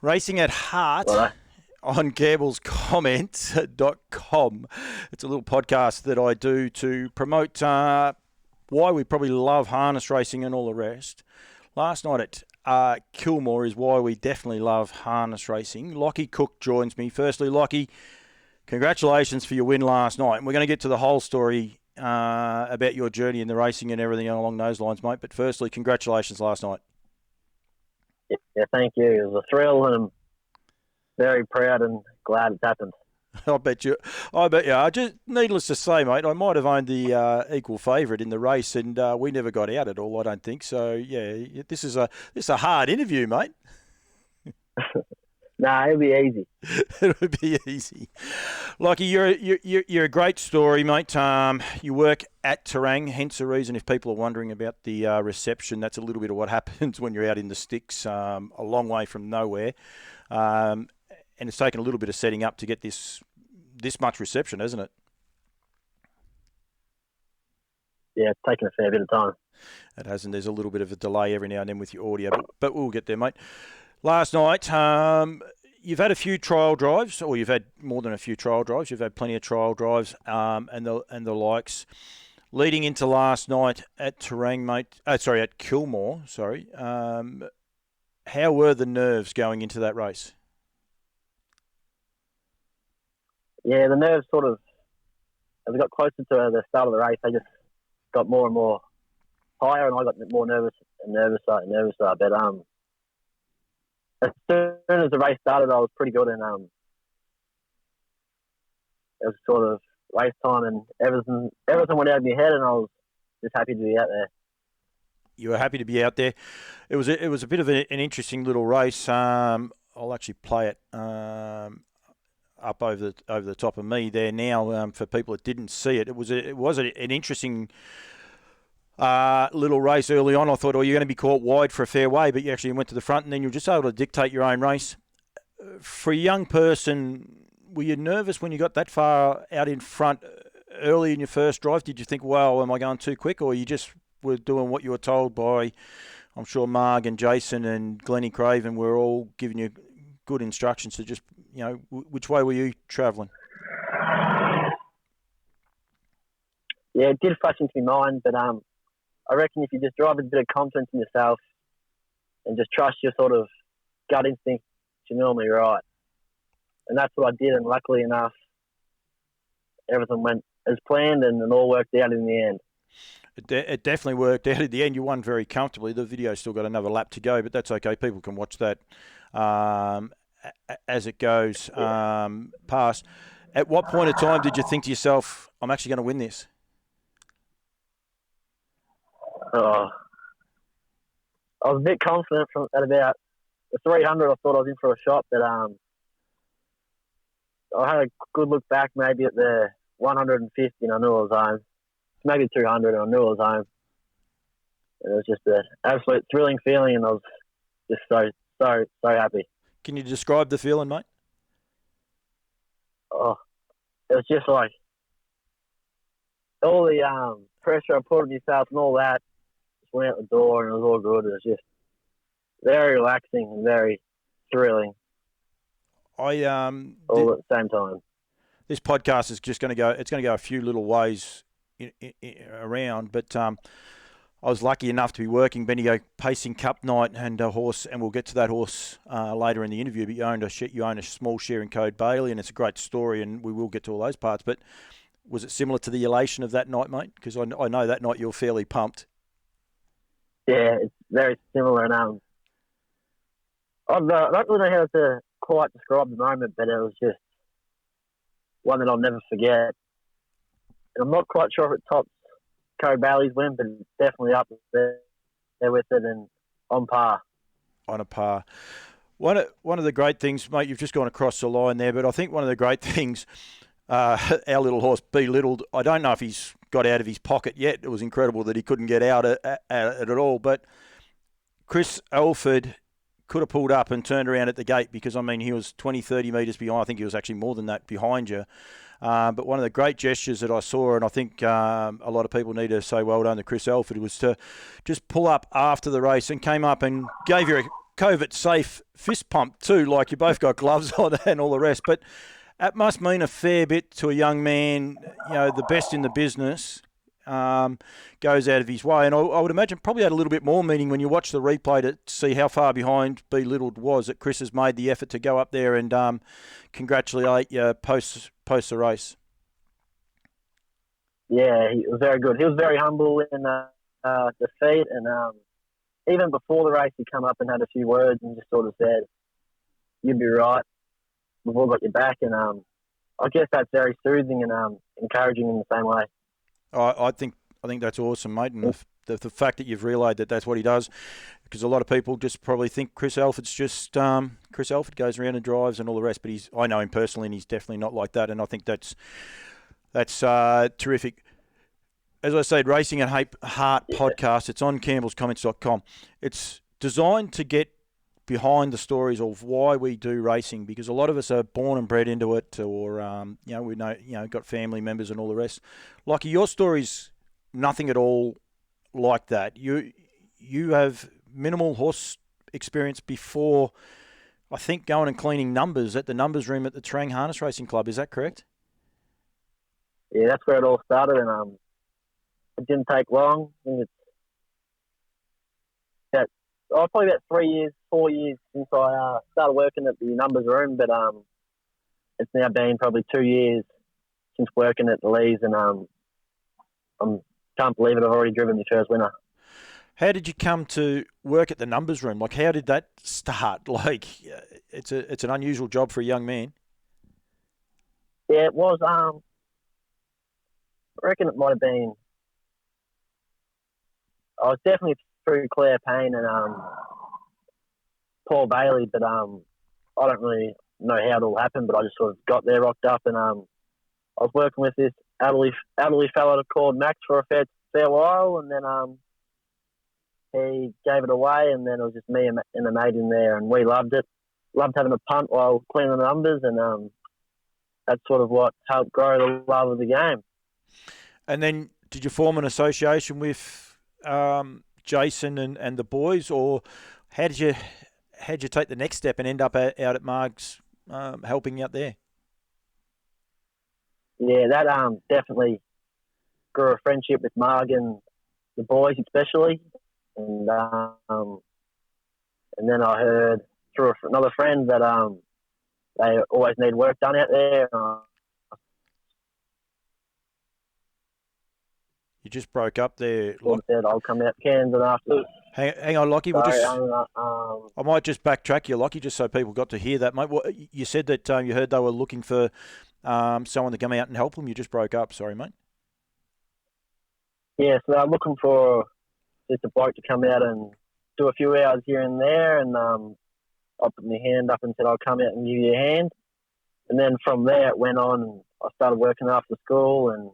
Racing at Heart Right. on GamblesComment.com. It's a little podcast that I do to promote why we probably love harness racing and all the rest. Last night at Kilmore is why we definitely love harness racing. Lochie Cook joins me. Firstly, Lochie, congratulations for your win last night. And we're going to get to the whole story about your journey in the racing and everything along those lines, mate. But firstly, congratulations last night. Yeah, thank you. It was a thrill, and I'm very proud and glad it's happened. I bet you. Just needless to say, mate, I might have owned the equal favourite in the race, and we never got out at all. I don't think so. Yeah, this is a hard interview, mate. Nah, it'll be easy. It would be easy. Lockie, you're a great story, mate. You work at Terang, hence the reason if people are wondering about the reception, that's a little bit of what happens when you're out in the sticks, a long way from nowhere. And it's taken a little bit of setting up to get this much reception, hasn't it? Yeah, it's taken a fair bit of time. It hasn't. There's a little bit of a delay every now and then with your audio, but we'll get there, mate. Last night, you've had a few trial drives, or you've had more than a few trial drives. You've had plenty of trial drives and the likes. Leading into last night at Terang, mate. At Kilmore. Sorry. How were the nerves going into that race? Yeah, the nerves sort of, as I got closer to the start of the race, they just got more and more higher, and I got more nervous. But as soon as the race started, I was pretty good, and it was sort of race time, and everything went out of my head, and I was just happy to be out there. You were happy to be out there. It was a bit of an interesting little race. I'll actually play it up over the top of me there now for people that didn't see it. It was an interesting little race early on. I thought, you're going to be caught wide for a fair way, but you actually went to the front, and then you were just able to dictate your own race. For a young person, were you nervous when you got that far out in front early in your first drive? Did you think, wow, am I going too quick? Or you just were doing what you were told by, I'm sure, Marg and Jason and Glennie Craven were all giving you good instructions to just, which way were you travelling? Yeah, it did flash into my mind, but I reckon if you just drive with a bit of confidence in yourself and just trust your sort of gut instinct, you're normally right. And that's what I did, and luckily enough, everything went as planned, and it all worked out in the end. It definitely worked out in the end. You won very comfortably. The video's still got another lap to go, but that's okay. People can watch that as it goes past. At what point of time did you think to yourself, I'm actually going to win this? I was a bit confident at about the 300. I thought I was in for a shot, but I had a good look back maybe at the 150, and I knew I was home. Maybe 200, and I knew I was home. And it was just an absolute thrilling feeling, and I was just so happy. Can you describe the feeling, mate? Oh, it was just like all the pressure I put on yourself and all that just went out the door, and it was all good. It was just very relaxing and very thrilling. All at the same time. This podcast is just going to go. It's going to go a few little ways around, but I was lucky enough to be working Bendigo Pacing Cup night and a horse, and we'll get to that horse later in the interview. But you own a small share in Code Bailey, and it's a great story, and we will get to all those parts. But was it similar to the elation of that night, mate? Because I know that night you were fairly pumped. Yeah, it's very similar, and I don't really know how to quite describe the moment, but it was just one that I'll never forget. And I'm not quite sure if it tops Code Bailey's win, but it's definitely up there with it and on par. On a par. One of the great things, mate, you've just gone across the line there, but I think one of the great things, our little horse belittled, I don't know if he's got out of his pocket yet. It was incredible that he couldn't get out at all. But Chris Elford could have pulled up and turned around at the gate because, he was 20, 30 metres behind. I think he was actually more than that behind you. But one of the great gestures that I saw, and I think a lot of people need to say well done to Chris Elford, was to just pull up after the race and came up and gave you COVID safe fist pump too, like you both got gloves on and all the rest. But that must mean a fair bit to a young man, the best in the business, goes out of his way. And I would imagine probably had a little bit more meaning when you watch the replay to see how far behind Belittled was, that Chris has made the effort to go up there and congratulate you post the race. Yeah, he was very good. He was very humble in defeat, and even before the race, he come up and had a few words and just sort of said, "You'll be right. We've all got your back." And I guess that's very soothing and encouraging in the same way. I think that's awesome, mate, and the fact that you've relayed that that's what he does, because a lot of people just probably think Chris Alford's just Chris Alford goes around and drives and all the rest, but I know him personally, and he's definitely not like that, and I think that's terrific. As I said, Racing at Heart podcast, it's on campbellscomments.com. It's designed to get behind the stories of why we do racing, because a lot of us are born and bred into it, or we know got family members and all the rest. Lockie, your story's nothing at all like that. You have minimal horse experience before, I think, going and cleaning numbers at the numbers room at the Trang Harness Racing Club. Is that correct? Yeah, that's where it all started, and it didn't take long. I think it's probably about 4 years since I started working at the numbers room, but it's now been probably 2 years since working at the Lees, and I can't believe it. I've already driven the first winner. How did you come to work at the numbers room? Like, how did that start? Like, it's an unusual job for a young man. Yeah, it was. I reckon it might have been. I was definitely through Claire Payne and Paul Bailey, but I don't really know how it all happened. But I just sort of got there, rocked up, and I was working with this elderly fellow called Max for a fair while, and then he gave it away, and then it was just me and a mate in there, and we loved it. Loved having a punt while cleaning the numbers, and that's sort of what helped grow the love of the game. And then, did you form an association with Jason and the boys, or how did you take the next step and end up out at Marg's helping out there? Yeah, that definitely grew a friendship with Marg and the boys especially, and then I heard through another friend that they always need work done out there. You just broke up there. Said I'll come out to Cairns and after. Hang on, Lockie. I might just backtrack you, Lockie, just so people got to hear that, mate. You said that you heard they were looking for someone to come out and help them. You just broke up. Sorry, mate. Yeah, so I'm looking for just a bloke to come out and do a few hours here and there, and I put my hand up and said I'll come out and give you a hand. And then from there it went on, and I started working after school and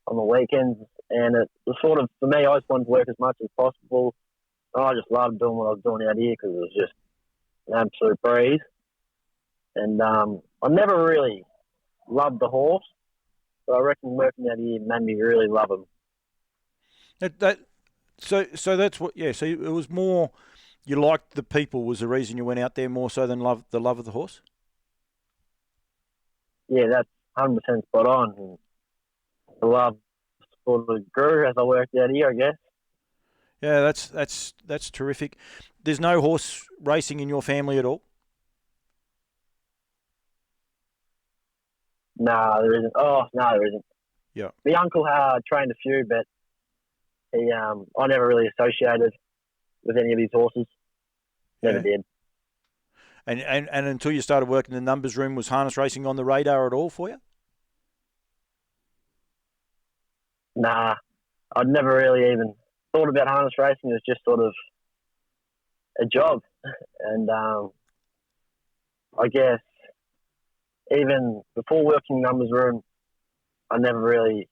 on the weekends, and it was sort of, for me, I just wanted to work as much as possible. And I just loved doing what I was doing out here because it was just an absolute breeze. And I never really loved the horse, but I reckon working out here made me really love him. So that's what, yeah. So it was more, you liked the people was the reason you went out there more so than the love of the horse. Yeah, that's 100% spot on. And the love sort of grew as I worked out here, I guess. Yeah, that's terrific. There's no horse racing in your family at all? No, there isn't. Oh, no, there isn't. Yeah. My uncle trained a few, but I never really associated with any of his horses. Never did. And until you started working in the numbers room, was harness racing on the radar at all for you? Nah, I'd never really even thought about harness racing. It was just sort of a job. And I guess even before working in the numbers room, I never really,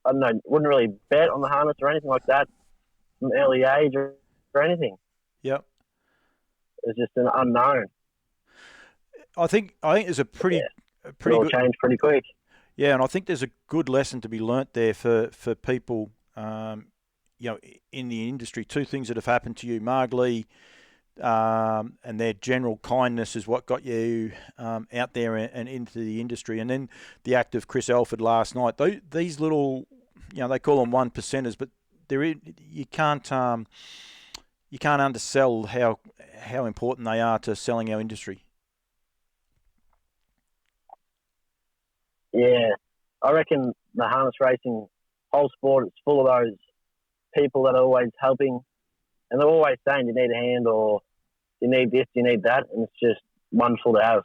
I don't know, wouldn't really bet on the harness or anything like that from an early age or anything. Yep. It was just an unknown. I think there's a pretty it all changed pretty quick. Yeah, and I think there's a good lesson to be learnt there for people, in the industry. Two things that have happened to you. Marg Lee and their general kindness is what got you out there and into the industry. And then the act of Chris Elford last night. These little, they call them 1%ers, but you can't undersell how important they are to selling our industry. Yeah, I reckon the harness racing whole sport is full of those people that are always helping, and they're always saying you need a hand or you need this, you need that, and it's just wonderful to have.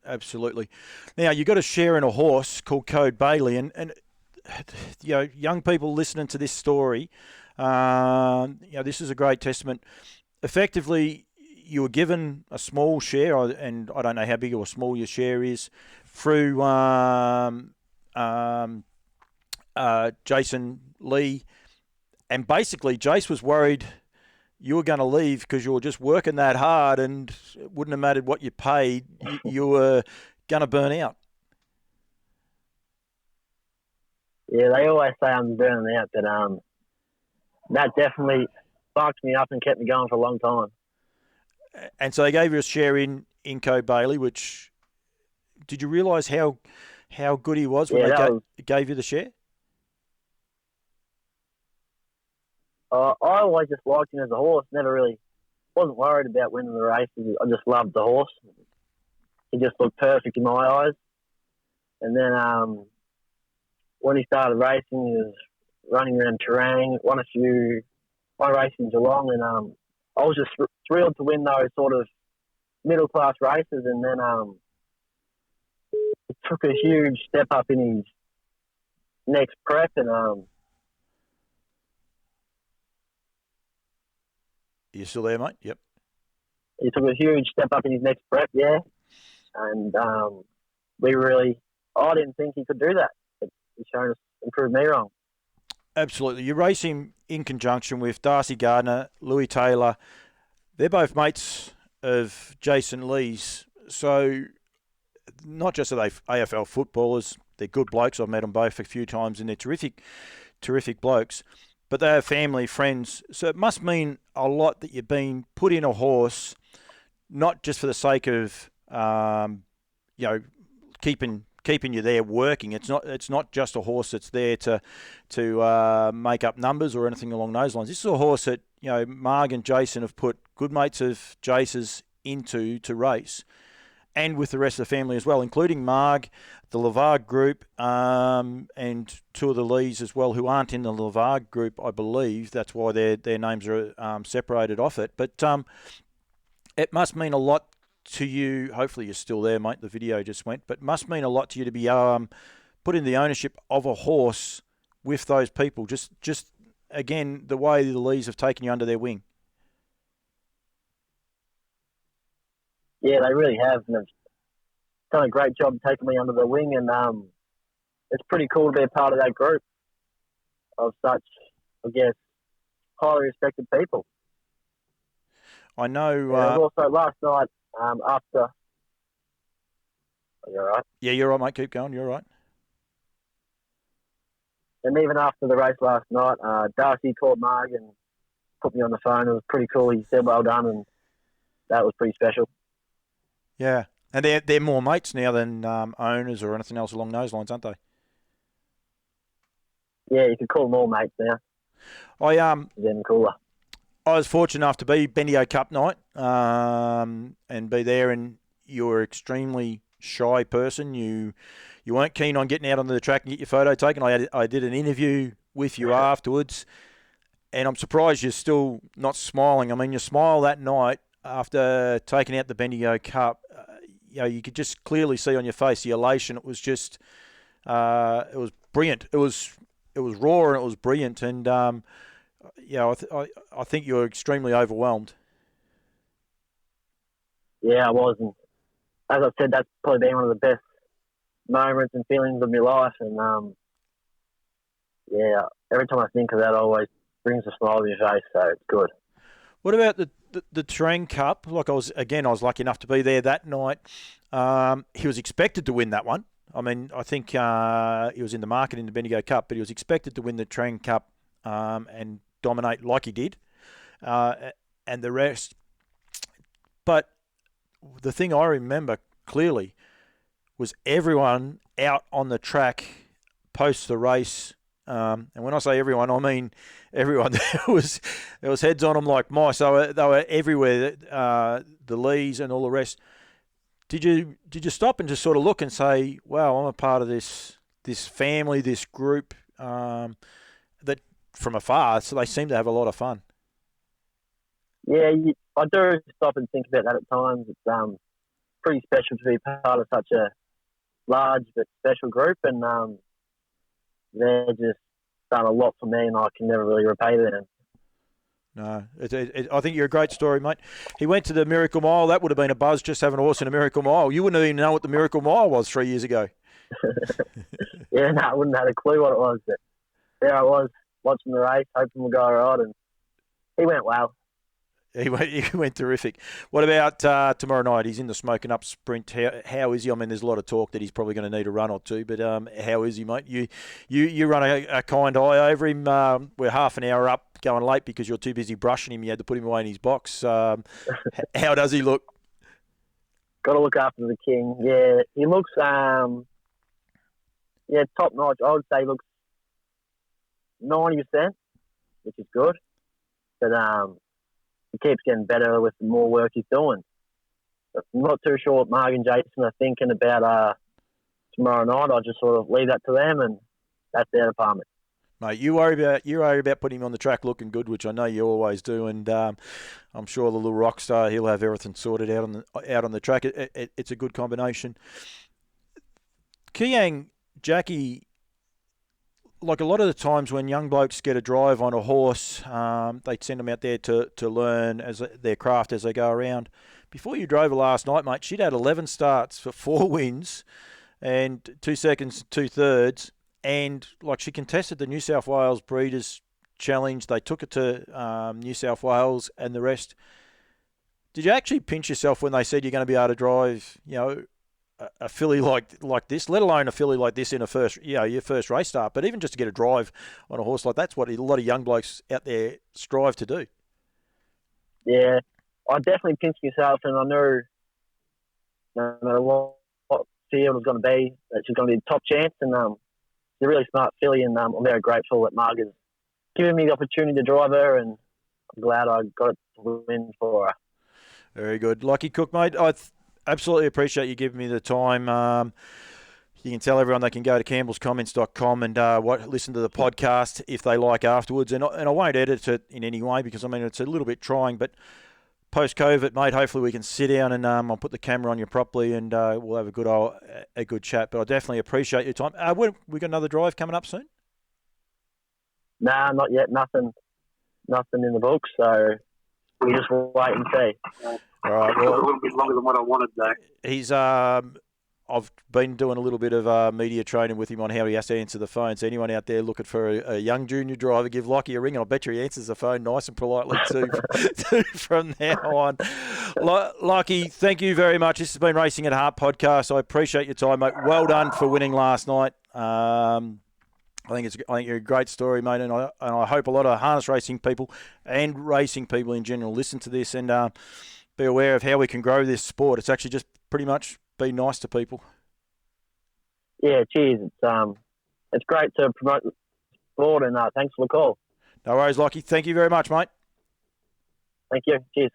Absolutely. Now, you got a share in a horse called Code Bailey, and young people listening to this story, this is a great testament. Effectively, you were given a small share, and I don't know how big or small your share is, through Jason Lee, and basically Jace was worried you were going to leave because you were just working that hard, and it wouldn't have mattered what you paid, you were going to burn out. Yeah, they always say I'm burning out, but that definitely sparked me up and kept me going for a long time. And so they gave you a share in Code Bailey, which, did you realise how good he was when they gave you the share? I always just liked him as a horse. Never really wasn't worried about winning the races. I just loved the horse. He just looked perfect in my eyes. And then when he started racing, he was running around terrain, won one race in Geelong, and I was just thrilled to win those sort of middle class races. And then he took a huge step up in his next prep, and you still there, mate? Yep. He took a huge step up in his next prep, yeah. And I didn't think he could do that. But he's shown us and proved me wrong. Absolutely. You race him in conjunction with Darcy Gardner, Louis Taylor. They're both mates of Jason Lee's. So not just are they AFL footballers, they're good blokes. I've met them both a few times, and they're terrific blokes. But they are family, friends. So it must mean a lot that you've been put in a horse, not just for the sake of keeping you there working. It's not just a horse that's there to make up numbers or anything along those lines. This is a horse that Marg and Jason have put good mates of Jace's into to race, and with the rest of the family as well, including Marg, the Lavargue group, and two of the Lees as well, who aren't in the Lavargue group, I believe. That's why their names are separated off it. But it must mean a lot to you. Hopefully you're still there, mate. The video just went. But it must mean a lot to you to be put in the ownership of a horse with those people. Just again, the way the Lees have taken you under their wing. Yeah, they really have. And they've done a great job taking me under their wing, and it's pretty cool to be a part of that group of such, I guess, highly respected people. I know. Also, last night, after... Are you all right? Yeah, you're all right, mate. Keep going. You're all right. And even after the race last night, Darcy called Marg and put me on the phone. It was pretty cool. He said, well done, and that was pretty special. Yeah, and they're more mates now than owners or anything else along those lines, aren't they? Yeah, you could call them all mates now. Even cooler. I was fortunate enough to be Bendigo Cup night and be there, and you were an extremely shy person. You weren't keen on getting out onto the track and get your photo taken. I did an interview with you afterwards, and I'm surprised you're still not smiling. I mean, you smiled that night after taking out the Bendigo Cup. You could just clearly see on your face the elation. It was just, it was brilliant. It was raw and it was brilliant. And I think you were extremely overwhelmed. Yeah, I was. And as I said, that's probably been one of the best moments and feelings of my life. And every time I think of that, it always brings a smile to your face. So it's good. What about the Terang Cup? Like I was lucky enough to be there that night. He was expected to win that one. I mean, I think he was in the market in the Bendigo Cup, but he was expected to win the Terang Cup and dominate like he did. And the rest, But the thing I remember clearly was everyone out on the track post the race. And when I say everyone, I mean everyone. There was heads on them like mice. They were everywhere. The Lees and all the rest. Did you stop and just sort of look and say, "Wow, I'm a part of this family, this group that from afar, so they seem to have a lot of fun." Yeah, I do stop and think about that at times. It's pretty special to be part of such a large but special group, and they're just done a lot for me, and I can never really repay them. No, I think you're a great story, mate. He went to the Miracle Mile. That would have been a buzz just having a horse in a Miracle Mile. You wouldn't even know what the Miracle Mile was 3 years ago. Yeah, no, I wouldn't have had a clue what it was. But there I was, watching the race, hoping we'll go all right, and he went well. He went terrific. What about tomorrow night? He's in the Smoking Up Sprint. How is he? I mean, there's a lot of talk that he's probably going to need a run or two, but how is he, mate? You run a kind eye over him. We're half an hour up, going late because you're too busy brushing him. You had to put him away in his box. How does he look? Got to look after the king. Yeah, he looks top notch. I would say he looks 90%, which is good. But he keeps getting better with the more work he's doing. But I'm not too sure what Mark and Jason are thinking about tomorrow night. I just sort of leave that to them, and that's their department. Mate, you worry about putting him on the track looking good, which I know you always do, and I'm sure the little rock star, he'll have everything sorted out on the track. It's a good combination. Kiang, Jackie, like a lot of the times when young blokes get a drive on a horse, they send them out there to learn as their craft as they go around. Before you drove her last night, mate, she'd had 11 starts for 4 wins and 2 seconds, 2/3. And like she contested the New South Wales Breeders' Challenge. They took it to New South Wales and the rest. Did you actually pinch yourself when they said you're going to be able to drive, a filly like this, let alone a filly like this in your first race start, but even just to get a drive on a horse like that's what a lot of young blokes out there strive to do. Yeah, I definitely pinched myself, and I knew no matter what field was going to be, that she's going to be a top chance, and she's a really smart filly, and I'm very grateful that Marg has given me the opportunity to drive her, and I'm glad I got it to win for her. Very good. Lochie Cook, mate, I absolutely appreciate you giving me the time. You can tell everyone they can go to campbellscomments.com and listen to the podcast if they like afterwards. And I won't edit it in any way because, I mean, it's a little bit trying. But post-COVID, mate, hopefully we can sit down and I'll put the camera on you properly and we'll have a good chat. But I definitely appreciate your time. We got another drive coming up soon? Nah, not yet. Nothing in the book. So we just wait and see. All right, well, a little bit longer than what I wanted, though. He's I've been doing a little bit of media training with him on how he has to answer the phone. So anyone out there looking for a young junior driver, give Lochie a ring, and I'll bet you he answers the phone nice and politely too from now on. Lochie, thank you very much. This has been Racing at Heart podcast. I appreciate your time, mate. Well done for winning last night. I think you're a great story, mate, and I hope a lot of harness racing people and racing people in general listen to this and be aware of how we can grow this sport. It's actually just pretty much be nice to people. Yeah, cheers. It's great to promote the sport, and thanks for the call. No worries, Lochie. Thank you very much, mate. Thank you. Cheers.